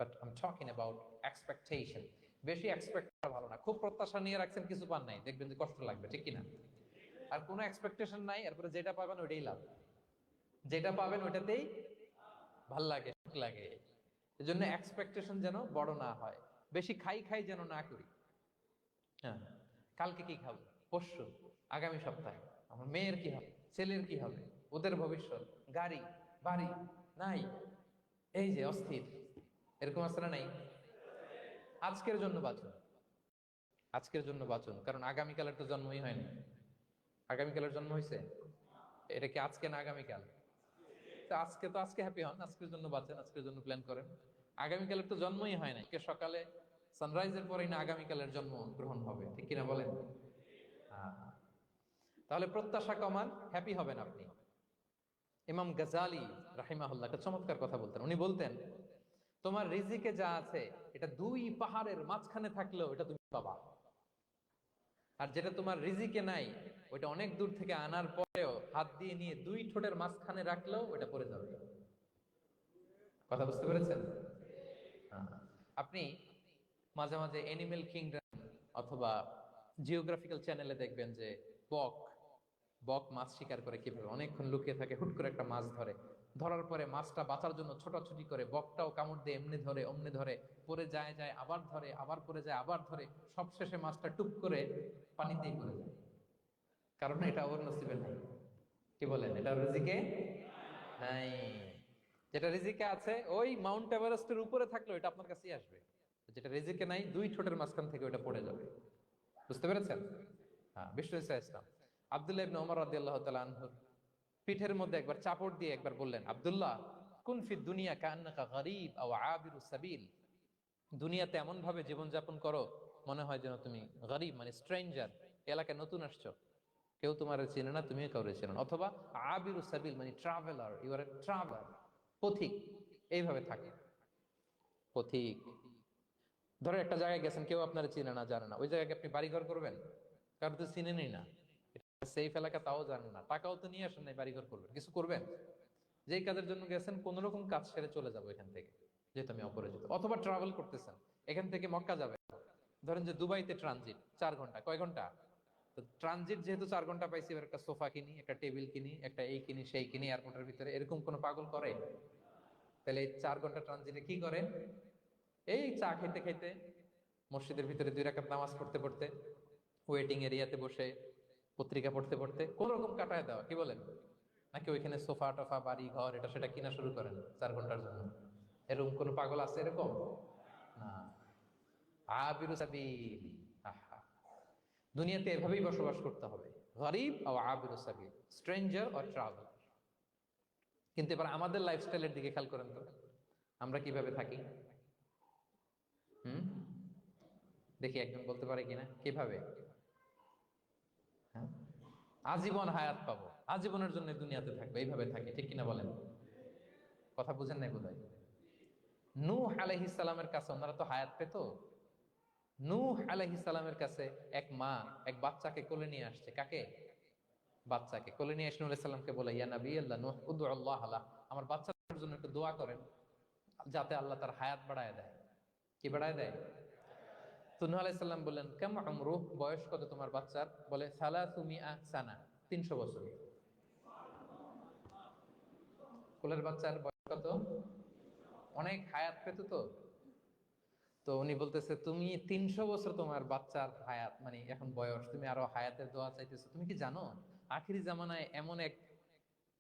But I am talking about expectation. বেশি expect করা ভালো না। খুব প্রত্যাশা নিয়ে রাখছেন, কিছু পান নাই, দেখবেন যে কষ্ট লাগবে, ঠিক কিনা? আর কোনো এক্সপেকটেশন নাই, এরপরে যেটা পাবেন ওইটাই লাভ। যেটা পাবেন ওইটাতেই ভাল লাগে, সুখ লাগে। এজন্য এক্সপেকটেশন যেন বড় না হয়, বেশি খাই খাই যেন না করি। হ্যাঁ, কালকে কি খাবো, পরশু, আগামী সপ্তাহে আমার মেয়ের কি হবে, ছেলের কি হবে, ওদের ভবিষ্যৎ, গাড়ি বাড়ি নাই, এই যে অস্থির, এরকম আছে না নাই? আজকের জন্য বাঁচুন, আজকের জন্য বাঁচুন, কারণ আগামীকালের তো জন্মই হয়নি। আগামীকালের জন্ম হয়েছে? এটা কি আজকে না আগামীকাল? তো আজকে, তো আজকে হ্যাপি হন, আজকের জন্য বাঁচেন, আজকের জন্য প্ল্যান করেন। আগামীকালের তো জন্মই হয় না, কে সকালে সানরাইজের পরেই না আগামীকালের জন্ম গ্রহণ হবে, ঠিক কিনা বলেন? হ্যাঁ। তাহলে প্রত্যাশা কমান, হ্যাপি হবেন আপনি। ইমাম গাজালি রাহিমাহুল্লাহ একটা চমৎকার কথা বলতেন। উনি বলতেন, তোমার রিজিকে যা আছে এটা দুই পাহাড়ের মাঝখানে থাকলেও এটা তুমি পাবা, আর যেটা তোমার রিজিকে নাই ওইটা অনেক দূর থেকে আনার পরেও হাত দিয়ে নিয়ে দুই ঠোঁটের মাঝখানে রাখলেও ওইটা পড়ে যাবে। কথা বুঝতে পেরেছেন? হ্যাঁ। আপনি মাঝে মাঝে অ্যানিমেল কিংডম অথবা জিওগ্রাফিক্যাল চ্যানেলে দেখবেন যে বক বক মাছ শিকার করে কিভাবে অনেকক্ষণ লুকিয়ে থাকে, হুট করে একটা মাছ ধরে, ধরার পরে মাছটা বাঁচার জন্য ছোটাছুটি করে, বকটাও কামড় দিয়ে এমনি ধরে অমনি ধরে, পরে যায় যায় আবার ধরে, আবার পরে যায় আবার ধরে, সবশেষে মাছটা টুপ করে পানিতেই পড়ে যায়। কারণ এটা ওর নসিবে নাই। কি বলেন, এটা রিজিকে নাই। যেটা রিজিকে আছে ওই মাউন্ট এভারেস্টের উপরে থাকলে এটা আপনার কাছেই আসবে, যেটা রিজিকে নাই দুই ঠোঁটের মাঝখান থেকে ওটা পড়ে যাবে। বুঝতে পেরেছেন? হ্যাঁ, বিষ্ণু ইসা ইসলাম আব্দুল্লাহ ইবনে ওমর রাদিয়াল্লাহু তাআলা আনহুর পিঠের মধ্যে একবার চাপড় দিয়ে একবার বললেন, আব্দুল্লাহ, কুন ফি দুনিয়া কান্নাকা গরীব আও আবিরুস সাবিল। দুনিয়াতে এমন ভাবে জীবনযাপন করো মনে হয় যেন তুমি গরীব মানে স্ট্রেঞ্জার, এলাকায় নতুন আসছো, কেউ তোমার চেনে না, তুমিও কাউরে চেনো না। অথবা আবিরুস সাবিল মানে traveller, you are a traveller, পথিক। এইভাবে থাকে পথিক। ধরো একটা জায়গায় গেছেন, কেউ আপনার চিনে না জানে না, ওই জায়গায় আপনি বাড়িঘর করবেন? কারণ তো চিনেনই না, সেফ এলাকা তাও জানেন না, টাকাও তো নিয়ে আসেন নাই, বাড়িঘর করবেন? কিছু করবেন? যেই কাজের জন্য গেছেন কোন রকম কাজ সেরে চলে যাবো এখান থেকে, যেহেতু আমি অপরিচিত। অথবা ট্রাভেল করতেছেন, এখান থেকে মক্কা যাবে, ধরেন যে দুবাইতে ট্রানজিট 4 ঘন্টা, কয় ঘন্টা? তো ট্রানজিট যেহেতু 4 ঘন্টা পাইছি, এবার একটা সোফা কিনি, একটা টেবিল কিনি, একটা এই কিনি সেই কিনি এয়ারপোর্টের ভিতরে, এরকম কোন পাগল করে? তাহলে এই 4 ঘন্টা ট্রানজিটে কি করে? এই চা খাইতে খাইতে, মসজিদের ভিতরে 2 রাকাত নামাজ পড়তে পড়তে, ওয়েটিং এরিয়াতে বসে পত্রিকা পড়তে পড়তে কোন রকম কাটায় দেওয়া, কি বলেন? নাকি ওইখানে সোফা টোফা বাড়ি ঘর এটা সেটা কিনা শুরু করেন 4 ঘন্টার জন্য? এরকম কোন পাগল আছে এরকম? না। আবিরু সাবিল। আহা, দুনিয়াতে এভাবেই বসবাস করতে হবে, গরিব ও আবিরু সাবিল, স্ট্রেঞ্জার অর ট্রাভেলার। কিন্তু এবার আমাদের লাইফস্টাইলের দিকে খেয়াল করেন তো, আমরা কিভাবে থাকি? হুম, দেখি একজন বলতে পারে কিনা কিভাবে? হ্যাঁ, আজীবন হায়াত পাবো, আজীবনের জন্য দুনিয়াতে থাকবো, এইভাবে থাকি, ঠিক কিনা বলেন? কথা বুঝেন নাই বোধহয়। নূহ আলাইহিস সালামের কাছে ওনারা তো হায়াত পেত। নূহ আলাইহিস সালামের কাছে এক মা এক বাচ্চাকে কোলে নিয়ে আসছে। কাকে? বাচ্চাকে কোলে নিয়ে এসে নূহ আলাইহিস সালামকে বলে, ইয়া নবী আল্লাহ নূহ উদউ আল্লাহ লা, আমার বাচ্চার জন্য একটু দোয়া করেন যাতে আল্লাহ তার হায়াত বাড়ায় দেয়। কি বাড়ায় দেয়? তো নূহ আলাইহিস সালাম বললেন, কাম আমরুহ, বয়স কত তোমার বাচ্চার? বলে সালাসু মিআ সানা, 300 বছর। কোলের বাচ্চার বয়স কত? অনেক হায়াত পেত তো। তো উনি বলতেছে, তুমি 300 বছর তোমার বাচ্চার হায়াত মানে এখন বয়স, তুমি আরো হায়াতের দোয়া চাইতেছো? তুমি কি জানো আখিরি জামানায় এমন এক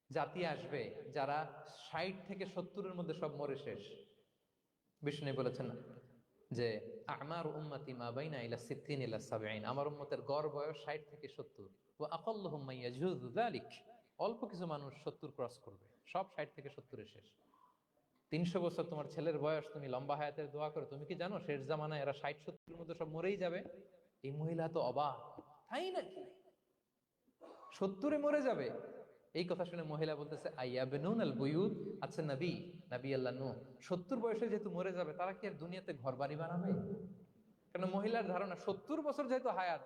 জাতি আসবে যারা 60 থেকে 70-এর মধ্যে সব মরে শেষ। বিষ্ণু বলেছেন যে আমার উম্মতি মা বাইনা ইলা সিত্তিন ইলা সাবঈন, আমার উম্মতের গড় বয়স 60 থেকে 70। ওয়া আকাল্লুহুম মান ইয়াজুযু যালিক, অল্প কিছু মানুষ 70 ক্রস করবে, সব 60 থেকে 70-এ শেষ। 300 বছর তোমার ছেলের বয়স, তুমি লম্বা হায়াতের দোয়া করো, তুমি কি জানো শেষ জামানায় এরা 60-70-এর মধ্যে সব মরেই যাবে? এই মহিলা তো অবাক, তাই নাকি? 70-এ মরে যাবে? এই কথা শুনে মহিলা বলতেছে, আইয়া বেনুন আল বুয়ুত, আচ্ছা নবী, নবী আল্লাহ নূহ 70 বয়সে যেহেতু মরে যাবে, তারা কি আর দুনিয়াতে ঘর বাড়ি বানাবে? কারণ মহিলার ধারণা 70 বছর যেহেতু হায়াত,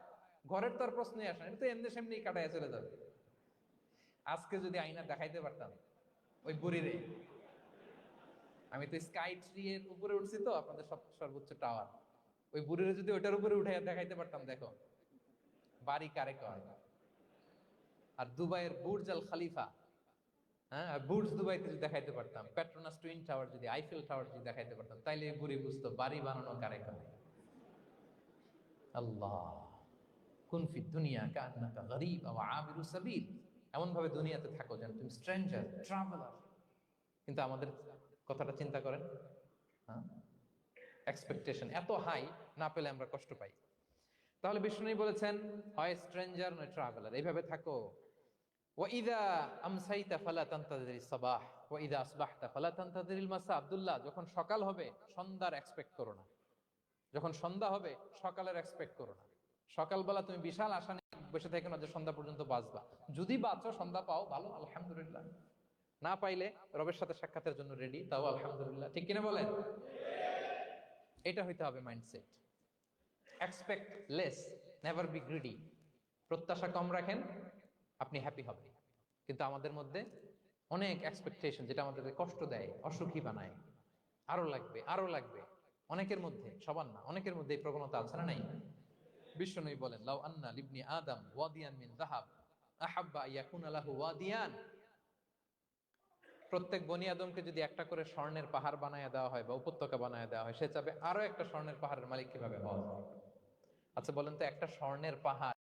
ঘরের তো আর প্রশ্নই আসে না, এটা তো এমনি সেমনি কাটায় চলে যাবে। আজকে যদি আয়না দেখাইতে পারতাম ওই বুড়িরে, আমি তো স্কাই ট্রি এর উপরে উঠছি, তো আপনাদের সর্বোচ্চ টাওয়ার, ওই বুড়িরে যদি ওটার উপরে উঠে দেখাইতে পারতাম, দেখো বাড়ি কারে কয়। আর দুবাইয়ের বুর্জ আল খালিফা, হ্যাঁ, আর বুর্জ দুবাইতে যদি দেখাইতে পারতাম, পেট্রোনাস টুইন টাওয়ার যদি, আইফেল টাওয়ার যদি দেখাইতে পারতাম, তাইলে এই বুড়ি বুঝতো বাড়ি বানানো কারে কয়। আল্লাহ, কুন ফি দুনিয়া কান্নাকা গরীব আও আবিরু সাবিল, এমন ভাবে দুনিয়াতে থাকো যেন তুমি স্ট্রেঞ্জার, ট্রাভেলার। কিন্তু আমাদের কথাটা চিন্তা করেন, হ্যাঁ, এক্সপেকটেশন এত হাই, না পেলে আমরা কষ্ট পাই। তাহলে বিষ্ণু বলেছেন, হয় স্ট্রেঞ্জার নয় ট্রাভেলার, এইভাবে থাকো। ওয়াইদা আমসাইতা ফালা তানতাযিরিস সাবাহ ওয়াইদা আসবাহতা ফালা তানতাযিরিল মাসা। আব্দুল্লাহ, যখন সকাল হবে সন্ধ্যার এক্সপেক্ট করো না, যখন সন্ধ্যা হবে সকালের এক্সপেক্ট করো না। সকালবেলা তুমি বিশাল আশা নিয়ে বসে থেকো না যে সন্ধ্যা পর্যন্ত বাঁচবা। যদি বাঁচো, সন্ধ্যা পাও, ভালো, আলহামদুলিল্লাহ। না পাইলে রবের সাথে সাক্ষাতের জন্য রেডি, তাও আলহামদুলিল্লাহ। ঠিক কিনা বলেন? এটা হইতে হবে mindset. Expect less, never be greedy. প্রত্যাশা কম রাখেন, আপনি হ্যাপি হবেন। কিন্তু আমাদের মধ্যে অনেক এক্সপেকটেশন, যেটা আমাদেরকে কষ্ট দেয়, অসুখী বানায়। আরো লাগবে, আরো লাগবে। অনেকের মধ্যে, সবার না, অনেকের মধ্যে এই প্রবণতা আছে না নাই? বিশ্বনবী বলেন, লাউ আন্না লিবনি আদম ওয়াদিয়ান মিন যাহাব আহাব্বা ইয়াকুনা লাহু ওয়াদিয়ান। প্রত্যেক বনি আদমকে যদি একটা করে স্বর্ণের পাহাড় বানায় দেওয়া হয় বা উপত্যকা বানায় দেওয়া হয়, সে চাবে আরো একটা স্বর্ণের পাহাড়ের মালিক কিভাবে হওয়া যায়। আচ্ছা বলেন তো, একটা স্বর্ণের পাহাড়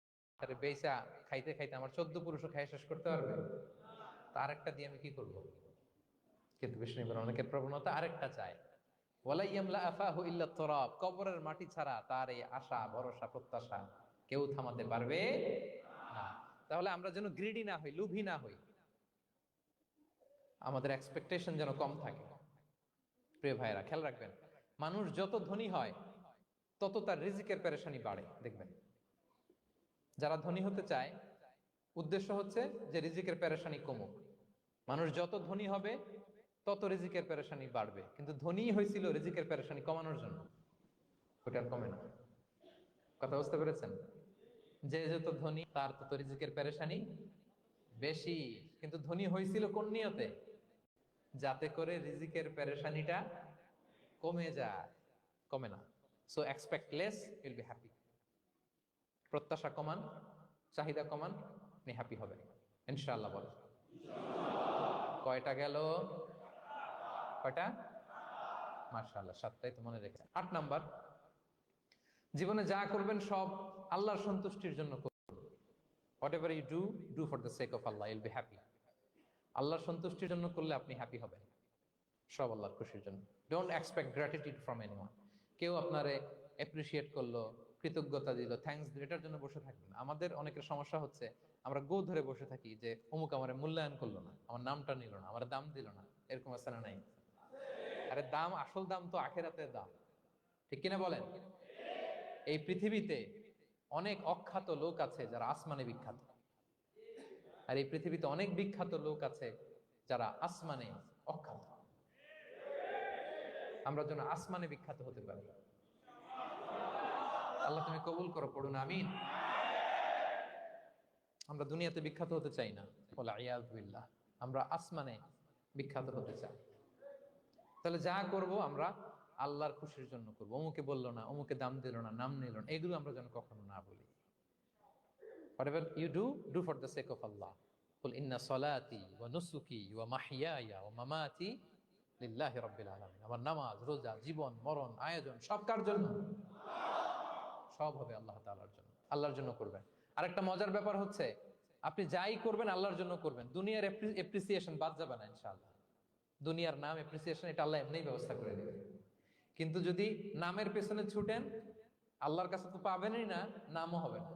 বেচা খাইতে খাইতে আমার 14 পুরুষও খাই শেষ করতে পারবে? তার একটা দিয়ে আমি কি করব? কিন্তু বিষ্ণু বলেন, অনেকের প্রবণতা আরেকটা চায়। ওয়ালা ইয়ামলা আফাহু ইল্লা তুরাব, কবরের মাটি ছাড়া তার এই আশা, ভরসা, প্রত্যাশা কেউ থামাতে পারবে না। তাহলে আমরা যেন গ্রিডি না হই, লোভী না হই, আমাদের এক্সপেকটেশন যেন কম থাকে। প্রিয় ভাইরা, খেয়াল রাখবেন, মানুষ যত ধনী হয় তত তার রিজিকের পেরেশানি বাড়ে। দেখবেন, যারা ধনী হতে চায় উদ্দেশ্য হচ্ছে যে রিজিকের পেরেশানি কমুক। মানুষ যত ধনী হবে তত রিজিকের পেরেশানি বাড়বে, কিন্তু ধনী হয়েছিল রিজিকের পেরেশানি কমানোর জন্য, ওটা আর কমে না। কথা বুঝতে পেরেছেন? যে যত ধনী তার তত রিজিকের পেরেশানি বেশি। কিন্তু ধনী হয়েছিল কোন নিয়তে? যাতে করে রিজিকের পেরেশানিটা কমে যায়, কমে না। So expect less, will be happy. প্রত্যাশা কমান, চাহিদা কমান, আপনি হ্যাপি হবেন ইনশাআল্লাহ। বল কয়টা গেল? কয়টা? মাশাআল্লাহ, 7টাই তো মনে রেখে। 8 নাম্বার, জীবনে যা করবেন সব আল্লাহর সন্তুষ্টির জন্য করবেন। Whatever you do, do for the sake of Allah, you'll be happy. আল্লাহর সন্তুষ্টির জন্য করলে আপনি হ্যাপি হবেন, সব আল্লাহর খুশির জন্য। Don't expect gratitude from anyone. কেউ আপনারে অ্যাপ্রিসিয়েট করলো, কৃতজ্ঞতা দিল, থ্যাঙ্কস দিল, এটার জন্য বসে থাকবেন। আমাদের অনেকের সমস্যা হচ্ছে, আমরা গো ধরে বসে থাকি যে অমুক আমার মূল্যায়ন করলো না, আমার নামটা নিল না, আমার দাম দিল না। এরকম আছে না নাই? আরে দাম, আসল দাম তো আখেরাতের দাম। ঠিক কিনা বলেন? এই পৃথিবীতে অনেক অখ্যাত লোক আছে যারা আসমানে বিখ্যাত, আর এই পৃথিবীতে অনেক বিখ্যাত লোক আছে যারা আসমানে অখ্যাত। আমরা যেন আসমানে বিখ্যাত হতে পারি। আল্লাহ তুমি কবুল করো, পড়ুন আমিন। আমরা দুনিয়াতে বিখ্যাত হতে চাই না, ওয়াল ইয়াযু বিল্লাহ, আমরা আসমানে বিখ্যাত হতে চাই। তাহলে যা করব আমরা আল্লাহর খুশির জন্য করব। অমুকে বললো না, অমুকে দাম দিল না, নাম নিল না, এগুলো আমরা যেন কখনো না বলি। Whatever you do, do for the sake of Allah. قل إن صلاتي ونسكي ومحياي ومماتي লিল্লাহি রাব্বিল আলামিন। আমার নামাজ, রোজা, জীবন, মরণ, আয়োজন সব কার জন্য? সব হবে আল্লাহ তাআলার জন্য, আল্লাহর জন্য করবেন। আরেকটা মজার ব্যাপার হচ্ছে, আপনি যাই করবেন আল্লাহর জন্য করবেন। দুনিয়ার এপ্রিসিয়েশন বাদ যাবে না ইনশাআল্লাহ। দুনিয়ার নাম, এপ্রিসিয়েশন, এটা আল্লাহ এমনিই ব্যবস্থা করে দেবে। কিন্তু যদি নামের পেছনে ছুটেন, আল্লাহর কাছে তো পাবেনই না, নামও হবে না।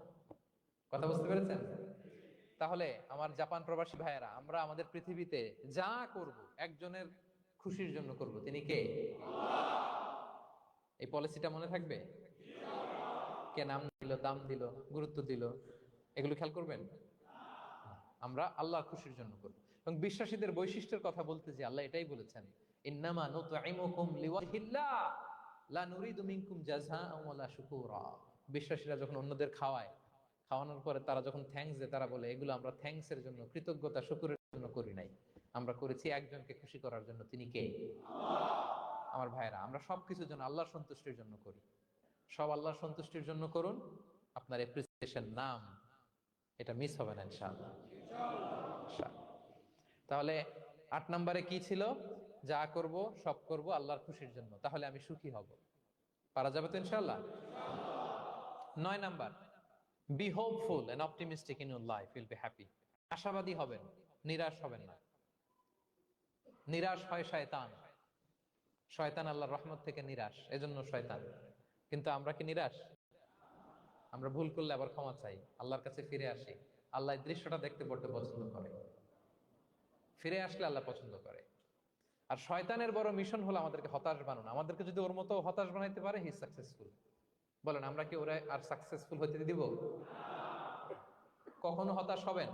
কথা বুঝতে পেরেছেন? তাহলে আমার জাপান প্রবাসী ভাইয়েরা, আমরা আমাদের পৃথিবীতে যা করব একজনের খুশির জন্য করব। তিনি কে? এই পলিসিটা মনে থাকবে? কে নাম দিল, দাম দিল, গুরুত্ব দিল, এগুলো খেয়াল করবেন। আমরা আল্লাহর খুশির জন্য করব। এবং বিশ্বাসীদের বৈশিষ্ট্যের কথা বলতে যে আল্লাহ এটাই বলেছেন, ইন্নামা নুতঈমুকুম লিওয়াজহিল্লাহ লা নুরিদু মিনকুম জাযাআন ওয়ালা শুকুরা। বিশ্বাসীরা যখন অন্যদের খাওয়ায়, খাওয়ানোর পরে তারা যখন থ্যাঙ্কস দেয়, তারা বলে এগুলো আমরা থ্যাঙ্কস এর জন্য, কৃতজ্ঞতা, শুকরের জন্য করি নাই, আমরা করেছি একজনকে খুশি করার জন্য, তিনি কে? আমার ভাইরা, আমরা সবকিছুর জন্য আল্লাহর সন্তুষ্টির জন্য করি। সব আল্লাহর সন্তুষ্টির জন্য করুন, আপনার অ্যাপ্রিসিয়েশন, নাম, এটা মিস হবে না ইনশাআল্লাহ। ইনশাআল্লাহ। তাহলে 8 নম্বরে কি ছিল? যা করব সব করব আল্লাহর খুশির জন্য, তাহলে আমি সুখী হব। পারা যাবে তো ইনশাআল্লাহ? 9 number, be hopeful and optimistic in your life, will be happy. আশাবাদী হবেন, নিরাশ হবেন না। নিরাশ হয় শয়তান। শয়তান আল্লাহর রহমত থেকে নিরাশ, এজন্য শয়তান। কিন্তু আমরা কি নিরাশ? আমরা ভুল করলে আবার ক্ষমা চাই, আল্লাহর কাছে ফিরে আসি। আল্লাহ এই দৃশ্যটা দেখতে পড়তে পছন্দ করে। ফিরে আসলে আল্লাহ পছন্দ করে। আর শয়তানের বড় মিশন হলো আমাদেরকে হতাশ বানানো। আমাদেরকে যদি ওর মতো হতাশ বানাইতে পারে, হি সাকসেসফুল। বলেন, আমরা কি ওরা আর সাকসেসফুল হতে দিব? কখনো হতাশ হবেন?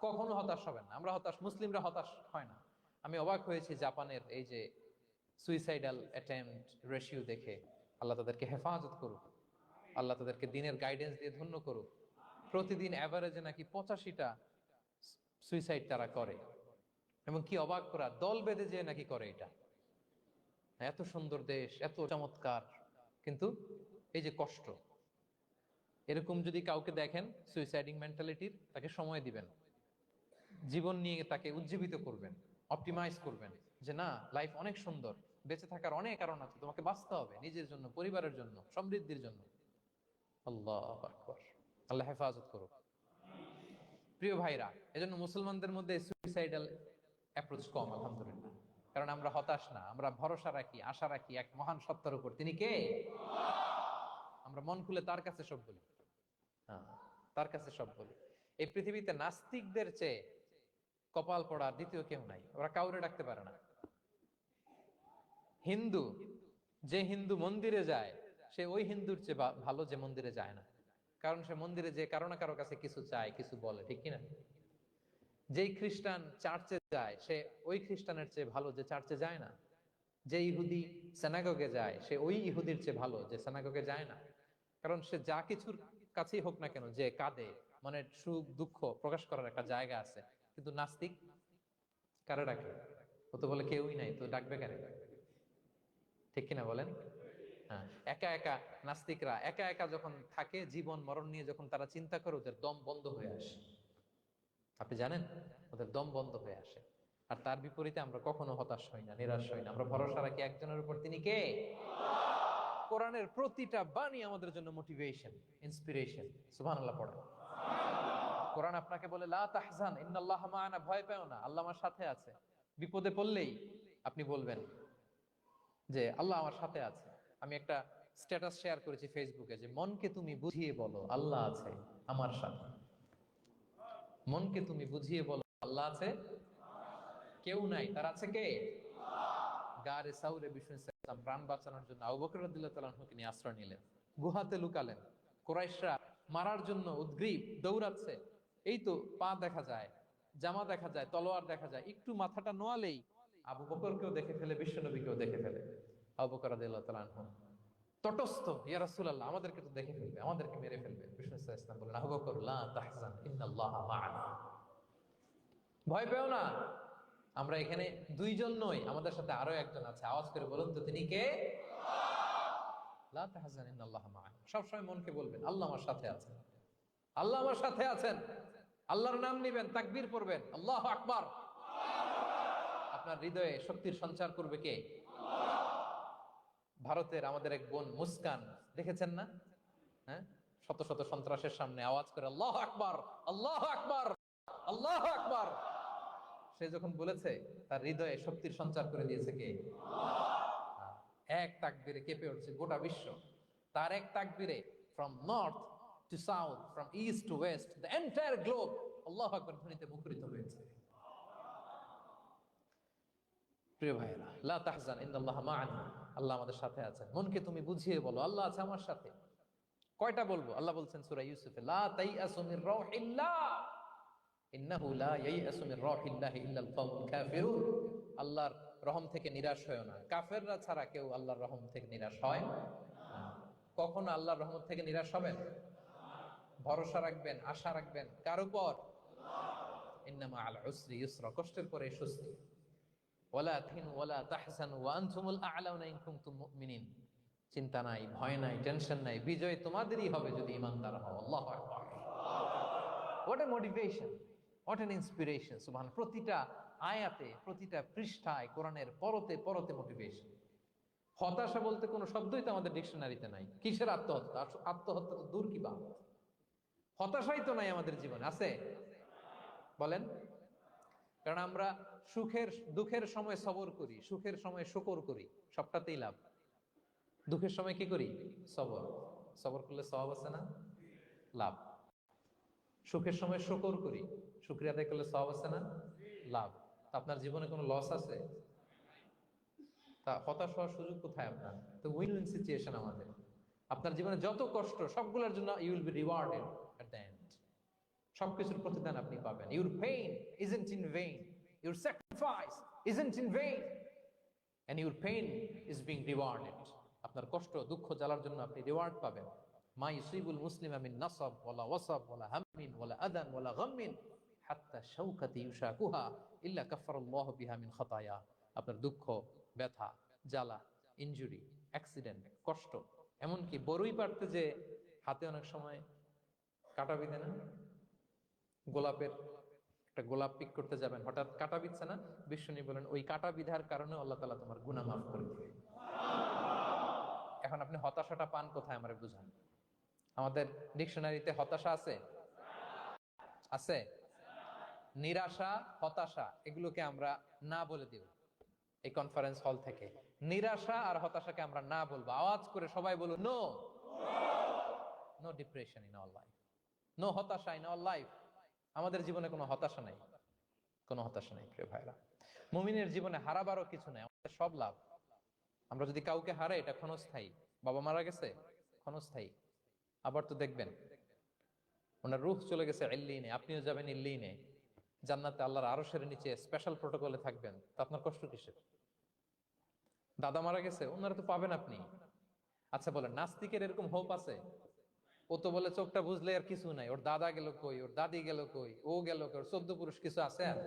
কখনো হতাশ হবেন না। আমরা হতাশ, মুসলিমরা হতাশ হয় না। আমি অবাক হয়েছি জাপানের এই যে সুইসাইডাল অ্যাটেম্পট রেশিও দেখে। আল্লাহ তাদেরকে হেফাজত করুক, আল্লাহ তাদেরকে দিনের গাইডেন্স দিয়ে ধন্য করুক। প্রতিদিন অ্যাভারেজে নাকি 85টা সুইসাইড তারা করে, এবং কি অবাক করা, দল বেঁধে যে নাকি করে এটা। এত সুন্দর দেশ, এত চমৎকার, কিন্তু এই যে কষ্ট। এরকম যদি কাউকে দেখেন সুইসাইডিং মেন্টালিটির, তাকে সময় দিবেন, জীবন নিয়ে তাকে উজ্জীবিত করবেন, অপটিমাইজ করবেন, যে না, লাইফ অনেক সুন্দর, বেঁচে থাকার অনেক কারণ আছে, তোমাকে বাঁচতে হবে নিজের জন্য, পরিবারের জন্য, সমৃদ্ধির জন্য। আল্লাহু আকবার। আল্লাহ হেফাজত করুক। প্রিয় ভাইরা, এজন্য মুসলমানদের মধ্যে সুইসাইডাল অ্যাপ্রোচ কম, আলহামদুলিল্লাহ। কারণ আমরা হতাশ না, আমরা ভরসা রাখি, আশা রাখি এক মহান সত্তার উপর। তিনি কে? আমরা মন খুলে তার কাছে সব বলি। হ্যাঁ, তার কাছে সব বলি। এই পৃথিবীতে নাস্তিকদের চেয়ে কপাল পড়া দ্বিতীয় কেউ নাই। ওরা কাউরে ডাকতে পারে না। হিন্দু, যে হিন্দু মন্দিরে যায়, সে ওই হিন্দুর চেয়ে ভালো যে মন্দিরে যায় না। কারণ সে মন্দিরে যে কারো না কারো কাছে কিছু চায়, কিছু বলে, ঠিক কিনা? যেই খ্রিস্টান চার্চে যায়, সে ওই খ্রিস্টানের চেয়ে ভালো যে চার্চে যায় না। যে ইহুদি সেনাগগে যায়, সে ওই ইহুদির চেয়ে ভালো যে সেনাগগে যায় না। কারণ সে যা কিছুর কাছেই হোক না কেন, যে কাঁদে, মানে সুখ দুঃখ প্রকাশ করার একটা জায়গা আছে। কিন্তু নাস্তিক কারে ডাকে? ও তো বলে কেউই নাই, তো ডাকবে কারে? ঠিক কিনা বলেন? হ্যাঁ, একা একা নাস্তিকরা একা একা যখন থাকে, জীবন মরণ নিয়ে যখন তারা চিন্তা করে, ওদের দম বন্ধ হয়ে আসে। আপনি জানেন, ওদের দম বন্ধ হয়ে আসে। আর তার বিপরীতে আমরা কখনো হতাশ হই না, নিরাশ হই না। আমরা ভরসা রাখি একজনের উপর, তিনি কে? কোরআনের প্রতিটা বাণী আমাদের জন্য মোটিভেশন, ইন্সপিরেশন। সুবহানাল্লাহ পড়েন। কোরআন আপনাকে বলে লা তাহজান ইন্নাল্লাহা মা'ানা, ভয় পেও না, আল্লাহ আমার সাথে আছে। বিপদে পড়লেই আপনি বলবেন যে আল্লাহ আমার সাথে আছে। আমি একটা স্ট্যাটাস শেয়ার করেছি ফেসবুকে, যে মনকে তুমি বুঝিয়ে বলো আল্লাহ আছে আমার সাথে। মনকে তুমি বুঝিয়ে বলো আল্লাহ আছে, কেউ নাই, তার আছে কে? গারে সাউরে বিষ্ণু ইসলাম প্রাণ বাঁচানোর জন্য আবু বকর রাদিয়াল্লাহু তাআলা আনহুকে নিয়ে আশ্রয় নিলেন, গুহাতে লুকালেন। কুরাইশরা মারার জন্য উদ্গ্রীব, দৌড়াচ্ছে। এই তো পা দেখা যায়, জামা দেখা যায়, তলোয়ার দেখা যায়, একটু মাথাটা নোয়ালেই আবু বকরকেও দেখে ফেলে, বিশ্বনবীকেও দেখে ফেলে। আবু বকর রাদিয়াল্লাহু তাআলা আনহু তটস্থ, ইয়া রাসূলুল্লাহ, আমাদেরকে তো দেখে ফেলবে, আমাদেরকে মেরে ফেলবে। বিষ্ণু ইসলাম বললেন, আবু বকর লা তাহজান ইন্নাল্লাহা মা'ানা, ভয় পেও না, আমরা এখানে দুইজন নই, আমাদের সাথে আরো একজন আছে। আওয়াজ করে বলুন তো, তিনি কে? লা তাহজান ইন্নাল্লাহা মা'ানা। সবসময় মনকে বলবেন আল্লাহ আমার সাথে আছেন, আল্লাহ আমার সাথে আছেন। আল্লাহর নাম নিবেন, তাকবীর পড়বেন, আল্লাহু আকবার। আপনার হৃদয়ে শক্তির সঞ্চার করবে কে? ভারতের আমাদের এক বোন মুস্কান, দেখেছেন না? হ্যাঁ, শত শত সন্ত্রাসের সামনে আওয়াজ করে আল্লাহু আকবার, আল্লাহু আকবার, আল্লাহু আকবার। সে যখন বলেছে, তার হৃদয়ে শক্তির সঞ্চার করে দিয়েছে কে? এক তাকবীরে কেঁপে উঠছে গোটা বিশ্ব। তার এক তাকবীরে from north to south, from east to west, the entire globe আল্লাহু আকবার ধ্বনিতে মুখরিত হয়েছে। প্রিয় ভাইরা, লা তাহজান ইন্নাল্লাহা মা'ানা, আল্লাহ আমাদের সাথে আছেন। মনকে তুমি বুঝিয়ে বলো আল্লাহ আছে আমার সাথে। কয়টা বলবো? আল্লাহ বলছেন সূরা ইউসুফে, লা তাইয়াসু মির রাউহিল্লাহ ইন্নাহু লা ইয়াইয়াসু মির রাউহিল্লাহি ইল্লাল কওমুল কাফিরুন। আল্লাহর রহম থেকে নিরাশ হয়ো না, কাফেররা ছাড়া কেউ আল্লাহর রহম থেকে নিরাশ হয় না। কখনো আল্লাহর রহমত থেকে নিরাশ হবেন? ভরসা রাখবেন, আশা রাখবেন কার উপর? ইন্না মাআল উসরি ইউসরা, কষ্টের পরে স্বস্তি। ওয়ালা তাহিনু ওয়ালা তাহজানু ওয়া আনতুমুল আ'লাউনা ইন কুনতুম মুমিনিন। চিন্তা নাই, ভয় নাই, টেনশন নাই, বিজয় তোমাদেরই হবে যদি ঈমানদার হও। আল্লাহু আকবার। What a motivation, what an inspiration. সুবহান। প্রতিটা আয়াতে, প্রতিটা পৃষ্ঠায় কোরআনের পরতে পরতে মোটিভেশন। হতাশা বলতে কোনো শব্দই তো আমাদের ডিকশনারিতে নাই। কিসের আত্মহত্যা? আত্মহত্যা তো দূর কি বা, হতাশাই তো নাই আমাদের জীবনে। আছে? বলেন। কারণ আমরা দুঃখের সময় সবর করি, সুখের সময় শুকর করি, সবটাতেই লাভ। দুঃখের সময় কি করি? সবর। সবর করলে সওয়াব আছে না? লাভ। সুখের সময় শুকর করি, শুকরিয়া আদায় করলে সওয়াব আছে না? লাভ। তা আপনার জীবনে কোনো লস আছে? তা হতাশ হওয়ার সুযোগ কোথায় আপনার? তো উইন উইন সিচুয়েশন আমাদের। আপনার জীবনে যত কষ্ট, সবগুলোর জন্য you will be rewarded at the end. সবকিছুর প্রতিদান আপনি পাবেন। Your pain isn't in vain, your sacrifice isn't in vain, and your pain is being rewarded. আপনার কষ্ট, দুঃখ জ্বালার জন্য আপনি রিওয়ার্ড পাবেন। মা ইউসিবুল মুসলিমা মিন নাসাব ওয়ালা ওয়াসাব ওয়ালা হামিন ওয়ালা আদান ওয়ালা গাম্মিন হাত্তা শাওকাতি ইউশাকুহা ইল্লা কাফফারাল্লাহু বিহা মিন খাতায়া। আপনার দুঃখ, ব্যথা, জ্বালা, ইনজুরি, অ্যাক্সিডেন্ট, কষ্ট, এমনকি বড়ই পারতে যে হাতে অনেক সময় কাটা বিঁধে না, গোলাপের একটা গোলাপ পিক করতে যাবেন, হঠাৎ কাটা বিধছে না, বিশ্বনী বলেন ওই কাটা বিধার কারণে আল্লাহ তাআলা তোমার গুনাহ মাফ করে দিবে। এখন আপনি হতাশাটা পান কোথায় আমারে বুঝান। আমাদের ডিকশনারিতে হতাশা আছে? আছে? নিরাশা, হতাশা এগুলোকে আমরা না বলে দিব এই কনফারেন্স হল থেকে। নিরাশা আর হতাশাকে আমরা না বলবো। আওয়াজ করে সবাই বলুন, no. No depression in our life, no হতাশা ইন আওয়ার লাইফ। আমাদের জীবনে কোনো হতাশা নাই, কোনো হতাশা নাই প্রিয় ভাইরা। মুমিনের জীবনে হারাবারও কিছু নাই, আমাদের সব লাভ। আমরা যদি কাউকে হারাই এটা ক্ষণস্থায়ী। বাবা মারা গেছে, ক্ষণস্থায়ী। আবার তো দেখবেন ওনার রূহ চলে গেছে ইল্লিনে, আপনিও যাবেন ইল্লিনে, জান্নাতে আল্লাহর আরশের নিচে স্পেশাল প্রোটোকলে থাকবেন। তো আপনার কষ্ট কিসের? দাদা মারা গেছে, ওনারা তো পাবেন আপনি। আচ্ছা বলেন, নাস্তিকের এরকম হোপ আছে? ও তো বলে চোখটা বুঝলে আর কিছু নাই, ওর দাদা গেল কই, ওর দাদি গেল কই, ও গেল কই, ওর 14 পুরুষ কিছু আছে আর?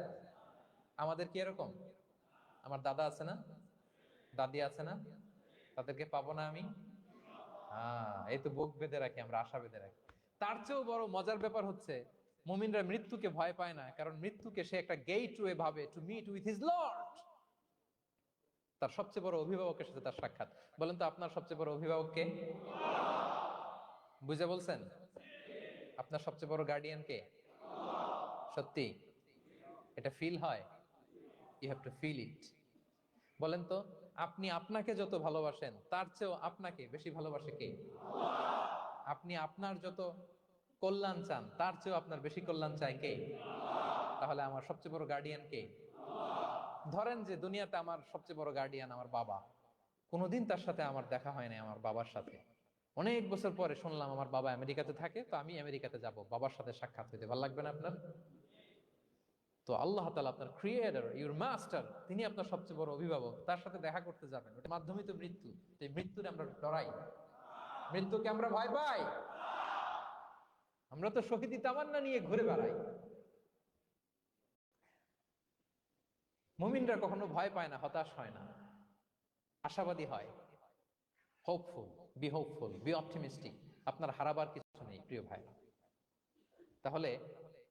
আমাদের কি এরকম? আমার দাদা আছে না, দাদি আছে না, তাদেরকে পাবো না আমি? এই তো বুক বেঁধে রাখি আমরা, আশা বেঁধে রাখি। তার চেয়েও বড় মজার ব্যাপার হচ্ছে মুমিনরা মৃত্যুকে ভয় পায় না, কারণ মৃত্যুকে সে একটা গেটওয়ে ভাবে to meet with his lord. তার সবচেয়ে বড় অভিভাবকের সাথে তার সাক্ষাৎ। বলেন তো আপনার সবচেয়ে বড় অভিভাবক কে? বুঝে বলছেন? আপনার সবচেয়ে বড় গার্ডিয়ান কে? সত্যি এটা ফিল হয়? You have to feel it. বলেন তো, আপনি আপনাকে যত ভালোবাসেন তার চেয়েও আপনাকে বেশি ভালোবাসে কে? আপনি আপনার যত কল্যাণ চান তার চেয়েও আপনার বেশি কল্যাণ চায় কে? তাহলে আমার সবচেয়ে বড় গার্ডিয়ান কে? ধরেন যে দুনিয়াতে আমার সবচেয়ে বড় গার্ডিয়ান আমার বাবা, কোনোদিন তার সাথে আমার দেখা হয় না, আমার বাবার সাথে অনেক বছর পরে শুনলাম আমার বাবা আমেরিকাতে থাকে, তো আমি আমেরিকাতে যাব বাবার সাথে সাক্ষাৎ হইতে। ভালো লাগবে না আপনার? তো আল্লাহ তাআলা আপনার ক্রিয়েটর, ইউর মাস্টার, তিনি আপনার সবচেয়ে বড় অভিভাবক, তার সাথে দেখা করতে যাবেন, ওটার মাধ্যমেই তো মৃত্যু। এই মৃত্যুরে আমরা ডরাই, মৃত্যুকে আমরা ভয় পাই। আমরা তো শহীদি তামান্না নিয়ে ঘুরে বেড়াই। মুমিনরা কখনো ভয় পায় না, হতাশ হয় না, আশাবাদী হয়। Hopeful, B optimistic. আপনার হারাবার কিছু নেই প্রিয় ভাই। তাহলে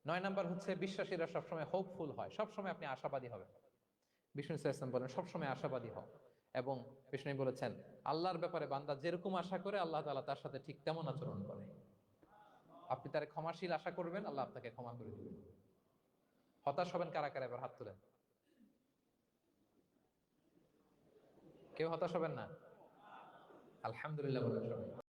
9 নাম্বার হচ্ছে বিশ্বাসীরা সবসময় হোপফুল হয়, সবসময় আপনি আশাবাদী হবেন। বিষ্ণু ইসলাম বলেন সবসময় আশাবাদী হও। এবং বিষ্ণু বলেছেন আল্লাহর ব্যাপারে বান্দা যেরকম আশা করে আল্লাহ তাআলা তার সাথে ঠিক তেমন আচরণ করে। আপনি তার ক্ষমাশীল আশা করবেন, আল্লাহ আপনাকে ক্ষমা করে দিবেন। হতাশ হবেন কারা কারা? এবার হাত তুলেন। কেউ হতাশ হবেন না? আলহামদুলিল্লাহ বলেন সবাই।